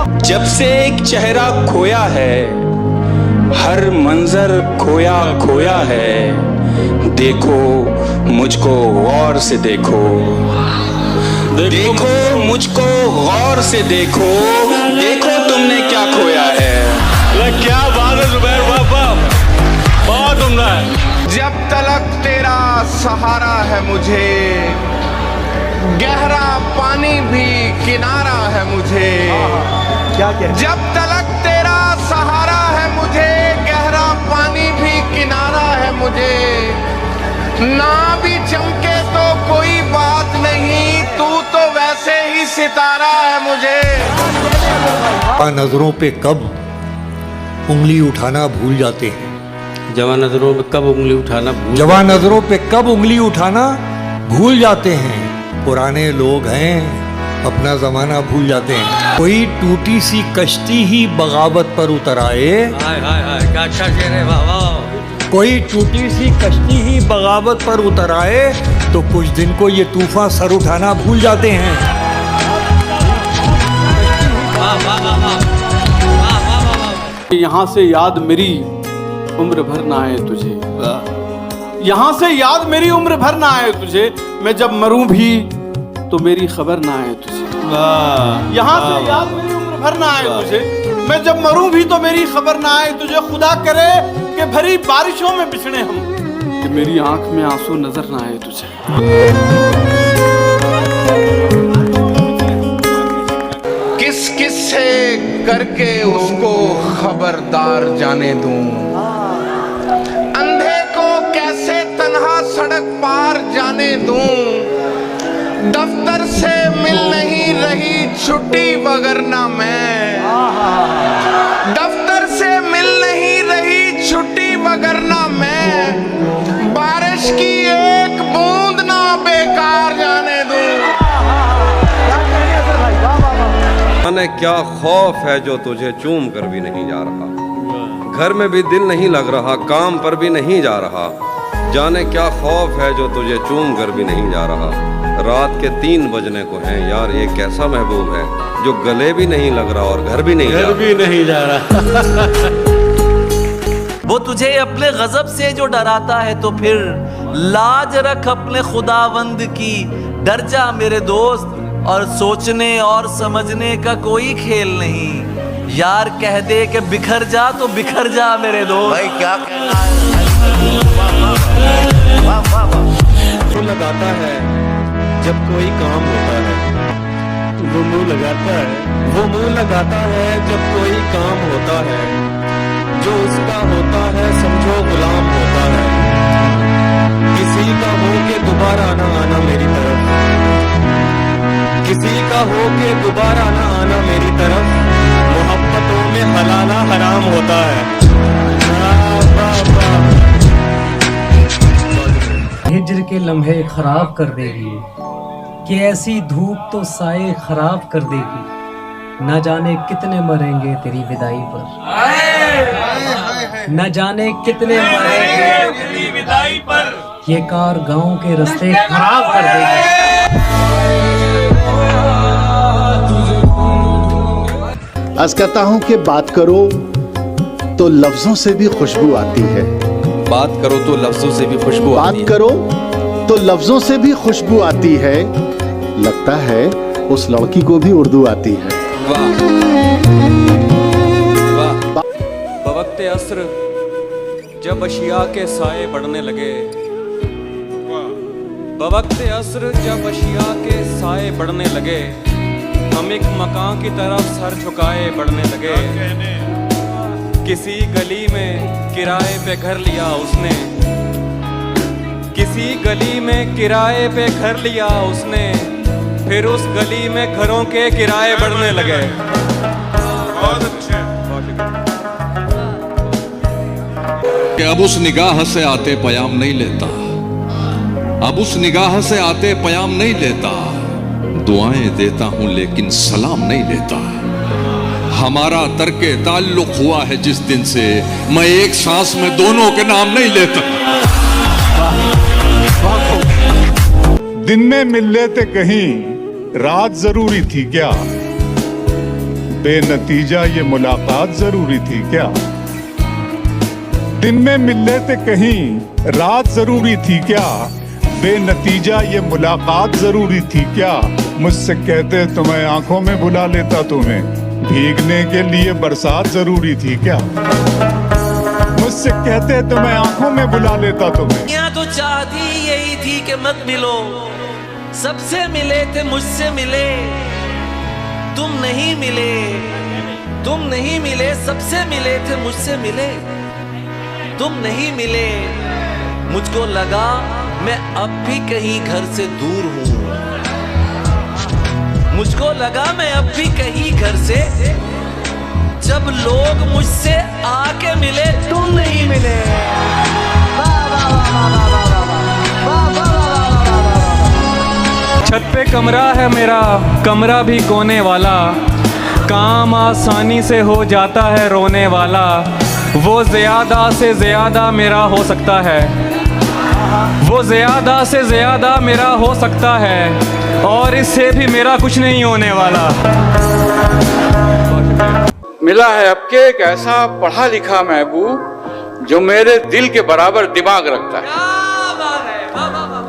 जब से एक चेहरा खोया है, हर मंजर खोया खोया है। देखो मुझको गौर से देखो, देखो मुझको गौर से देखो, देखो तुमने क्या खोया है। क्या बात है जुबैर बाबा, बहुत उम्दा है। जब तलक तेरा सहारा है मुझे, गहरा पानी भी किनारा है मुझे। क्या क्या जब तलक तेरा सहारा है मुझे, गहरा पानी भी किनारा है मुझे। ना भी चमके तो कोई बात नहीं, तू तो वैसे ही सितारा है मुझे। नजरों पे कब उंगली उठाना भूल जाते हैं, जवान नजरों पे कब उंगली उठाना जवान नजरों पे कब उंगली उठाना भूल जाते हैं। पुराने लोग हैं, अपना जमाना भूल जाते हैं। कोई टूटी सी कश्ती ही बगावत पर उतर आए, हाय हाय हाय, क्या अच्छा शेर है बाबा। कोई टूटी सी कश्ती ही बगावत पर उतर आए, तो कुछ दिन को ये तूफान सर उठाना भूल जाते हैं। यहाँ से याद मेरी उम्र भर ना आए तुझे, यहाँ से याद मेरी उम्र भर ना आए तुझे। मैं जब मरूं भी तो मेरी खबर ना आए तुझे। यहाँ से याद मेरी उम्र भर ना आए तुझे, मैं जब मरूं भी तो मेरी खबर ना आए तुझे। खुदा करे कि भरी बारिशों में बिछड़े हम, कि मेरी आंख में आंसू नजर ना आए तुझे। किस किस से करके उसको खबरदार जाने दूं, अंधे को कैसे तन्हा सड़क पार जाने दूं। दफ्तर से मिल नहीं रही छुट्टी वगरना मैं, दफ्तर से मिल नहीं रही छुट्टी वगरना मैं। बारिश की एक बूंद ना बेकार जाने दूं। जाने क्या खौफ है जो तुझे चूम कर भी नहीं जा रहा। घर में भी दिल नहीं लग रहा, काम पर भी नहीं जा रहा। जाने क्या खौफ है जो तुझे चूम कर भी नहीं जा रहा। रात के 3 बजने को हैं यार, ये कैसा महबूब है जो गले भी नहीं लग रहा और घर भी नहीं जा रहा। वो तुझे अपने गजब से जो डराता है, तो फिर लाज रख अपने खुदावंद की। डर जा मेरे दोस्त, और सोचने और समझने का कोई खेल नहीं। यार कह दे कि बिखर जा तो बिखर जा मेरे दोस्त। भाई क्या वो लगाता है जब कोई काम होता है, वो मुंह लगाता है, वो मुंह लगाता है जब कोई काम होता है। जो उसका होता है समझो गुलाम होता है। किसी का हो के दोबारा ना आना मेरी तरफ, किसी का हो के दोबारा ना आना मेरी तरफ। मोहब्बतों में हलाला हराम होता है। हिज्र के लम्हे खराब कर देगी, कि ऐसी धूप तो साए खराब कर देगी। न जाने कितने मरेंगे तेरी विदाई पर, न जाने कितने मरेंगे तेरी विदाई पर। ये कार गांव के रास्ते खराब कर देगी। आज कहता हूं कि बात करो तो लफ्जों से भी खुशबू आती है। बात करो तो लफ्जों से भी खुशबू आती है। बात करो तो लफ्जों से भी खुशबू आती है। लगता है उस लड़की को भी उर्दू आती है। वाह वाह। बवक्ते अस्र जब अशिया के साए बढ़ने लगे, बवक्ते अस्र जब अशिया के साए बढ़ने लगे, हम एक मकान की तरफ सर झुकाए बढ़ने लगे। किसी गली में किराए पे घर लिया उसने, किसी गली में किराए पे घर लिया उसने। फिर उस गली में घरों के किराए बढ़ने लगे। बहुत अच्छे। कि अब उस निगाह से आते पयाम नहीं लेता, अब उस निगाह से आते पयाम नहीं लेता। दुआएं देता हूं लेकिन सलाम नहीं लेता। हमारा तर्के ताल्लुक हुआ है जिस दिन से, मैं एक सांस में दोनों के नाम नहीं लेता। दिन में मिल लेते कहीं, रात जरूरी थी क्या? बेनतीजा ये मुलाकात जरूरी थी क्या? दिन में मिल लेते कहीं, रात जरूरी थी क्या? बेनतीजा ये मुलाकात जरूरी थी क्या? मुझसे कहते तुम्हें आंखों में बुला लेता, तुम्हें भीगने के लिए बरसात जरूरी थी क्या? मुझसे कहते तुम्हें आंखों में बुला लेता, तुम्हें। यहाँ तो चाहती यही थी कि मत मिलो, सबसे मिले थे मुझसे मिले, तुम नहीं मिले, तुम नहीं मिले, सबसे मिले थे मुझसे मिले, तुम नहीं मिले। मुझको लगा मैं अब भी कहीं घर से दूर हूं, मुझको लगा मैं अब भी कहीं घर से, जब लोग मुझसे आके मिले तुम नहीं मिले। छत पे कमरा है मेरा, कमरा भी कोने वाला, काम आसानी से हो जाता है रोने वाला, वो ज़्यादा से ज़्यादा मेरा हो सकता है, वो ज़्यादा से ज़्यादा मेरा हो सकता है, और इससे भी मेरा कुछ नहीं होने वाला। मिला है अब के एक ऐसा पढ़ा लिखा महबूब जो मेरे दिल के बराबर दिमाग रखता है।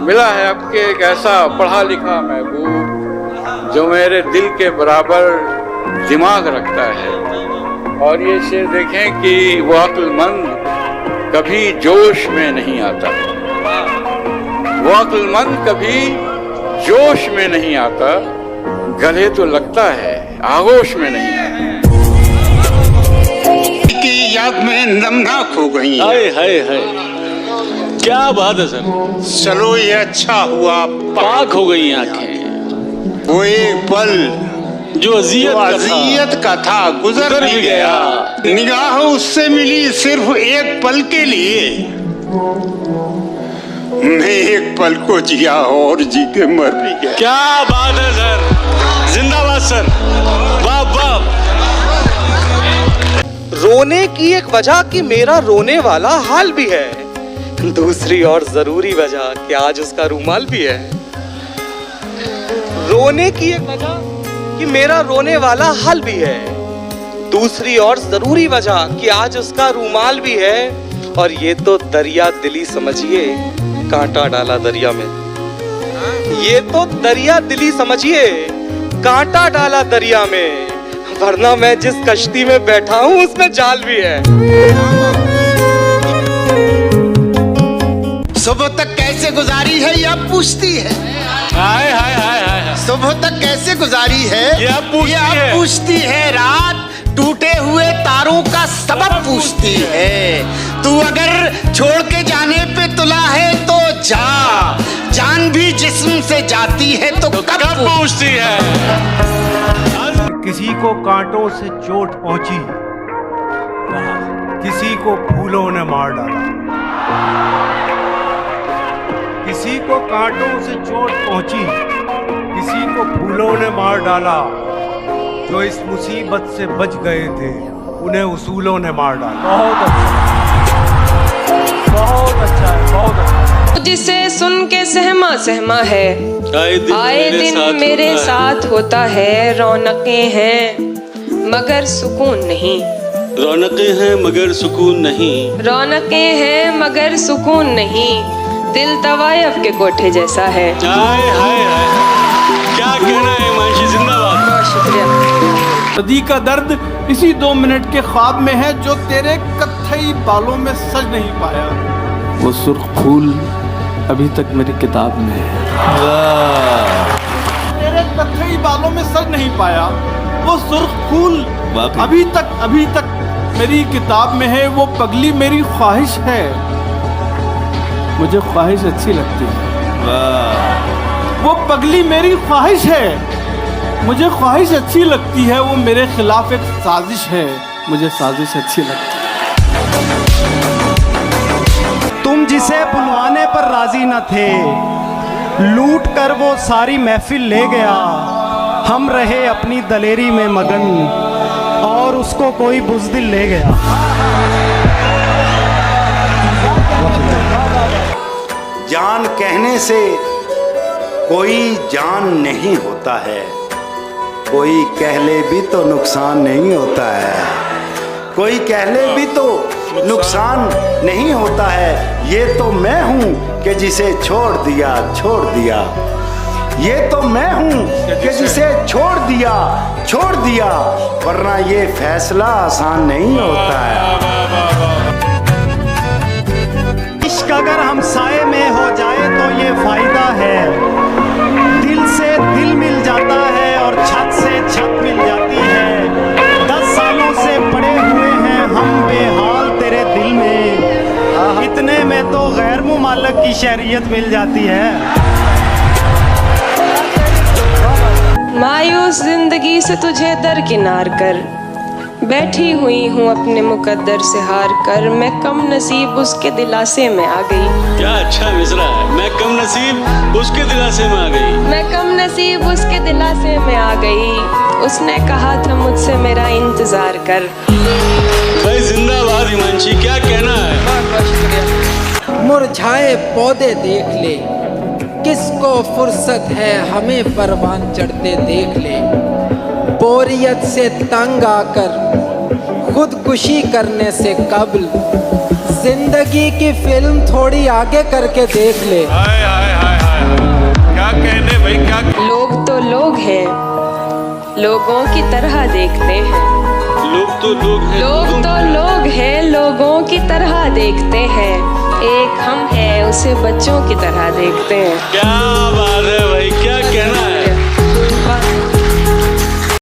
मिला है अब के एक ऐसा पढ़ा लिखा महबूब जो मेरे दिल के बराबर दिमाग रखता है। और ये शेर देखें कि वो अक्लमंद कभी जोश में नहीं आता, वो अक्लमंद कभी जोश में नहीं आता, गले तो लगता है आगोश में नहीं आता। की याद में नमनाक हो गई। हाय हाय हाय, क्या बात है सर। चलो ये अच्छा हुआ पाक हो गई आंखें। वो एक पल जो अजियत का था गुजर भी गया। निगाह उससे मिली सिर्फ एक पल के लिए, मैं एक पल को जिया और जी के मर भी गया। क्या बात है सर, जिंदाबाद सर, वाह वाह। रोने की एक वजह कि मेरा रोने वाला हाल भी है, दूसरी और जरूरी वजह कि आज उसका रूमाल भी है। रोने की एक वजह कि मेरा रोने वाला हाल भी है, दूसरी और जरूरी वजह कि आज उसका रूमाल भी है। और ये तो दरिया दिली समझिए, कांटा डाला दरिया में, ये तो दरिया दिली समझिए, कांटा डाला दरिया में, वरना मैं जिस कश्ती में बैठा हूं उसमें जाल भी है। सुबह तक कैसे गुजारी है ये अब पूछती है। हाय हाय हाय हाय, सुबह तक कैसे गुजारी है ये अब पूछती है। रात टूटे हुए तारों का सबब पूछती है। तू अगर छोड़ के जाने पे तुला है तो जा, जान भी जिस्म से जाती है तो कब पूछती है। किसी को कांटों से चोट पहुंची, किसी को फूलों ने मार डाला, किसी को कांटों से चोट पहुंची, किसी को फूलों ने मार डाला, जो इस मुसीबत से बच गए थे उन्हें उसूलों ने मार डाला। बहुत अच्छा, बहुत अच्छा है, बहुत अच्छा। जिसे सुन के सहमा सहमा है, आए दिन मेरे साथ होता है। रौनकें हैं मगर सुकून नहीं, रौनकें हैं मगर सुकून नहीं, रौनकें हैं मगर सुकून नहीं, दिल तवायफ के कोठे जैसा है। हाय हाय हाय, क्या कहना है मानसी, जिंदाबाद। बहुत शुक्रिया। सदी का दर्द इसी 2 मिनट के ख्वाब में है जो तेरे कत्थई बालों में सज नहीं पाया। वो सुर्ख फूल अभी तक मेरी किताब में है, तेरे कत्थई बालों में सज नहीं पाया। वो सुर्ख फूल अभी तक मेरी किताब में है। वो पगली मेरी ख्वाहिश है, मुझे ख्वाहिश अच्छी लगती है। वो पगली मेरी ख्वाहिश है, मुझे ख्वाहिश अच्छी लगती है। वो मेरे खिलाफ एक साजिश है, मुझे साजिश अच्छी लगती है। तुम जिसे बुलवाने पर राजी न थे, लूट कर वो सारी महफिल ले गया। हम रहे अपनी दलेरी में मगन और उसको कोई बुज़दिल ले गया। जान कहने से कोई जान नहीं होता है, कोई कह ले भी तो नुकसान नहीं होता है, कोई कह ले भी तो नुकसान नहीं होता है। ये तो मैं हूँ कि जिसे छोड़ दिया, छोड़ दिया। ये तो मैं हूँ कि जिसे छोड़ दिया, छोड़ दिया। वरना ये फैसला आसान नहीं होता है। इश्क अगर हम साए में हो जाए तो ये फायदा है, दिल से दिल मिल जाता है और छत से छत मिल जाती है। 10 सालों से पड़े हुए हैं हम बेहाल तेरे दिल में, इतने में तो गैर मुमालक की शहरियत मिल जाती है। मायूस जिंदगी से तुझे दरकिनार कर बैठी हुई हूँ अपने मुकद्दर से हार कर। मैं कम नसीब उसके दिलासे में आ गई। क्या अच्छा मिसरा है, मैं कम नसीब उसके दिलासे में आ गई। मैं कम नसीब उसके दिलासे में आ गई। उसने कहा था मुझसे मेरा इंतजार कर। भाई जिंदाबाद हिमांशी, क्या कहना है। मुरझाए पौधे देख ले, किसको फुर्सत है हमें परवान चढ़ते देख ले। बोरियत से तंग आकर खुदकुशी करने से कबल जिंदगी की फिल्म थोड़ी आगे करके देख ले। हाय हाय हाय हाय, क्या कहने भाई, क्या। लोग तो लोग हैं, लोगों की तरह देखते हैं। लोग तो लोग हैं, लोग तो लोग हैं, लोगों की तरह देखते हैं। एक हम हैं, उसे बच्चों की तरह देखते हैं। क्या बात है भाई, क्या कहना है।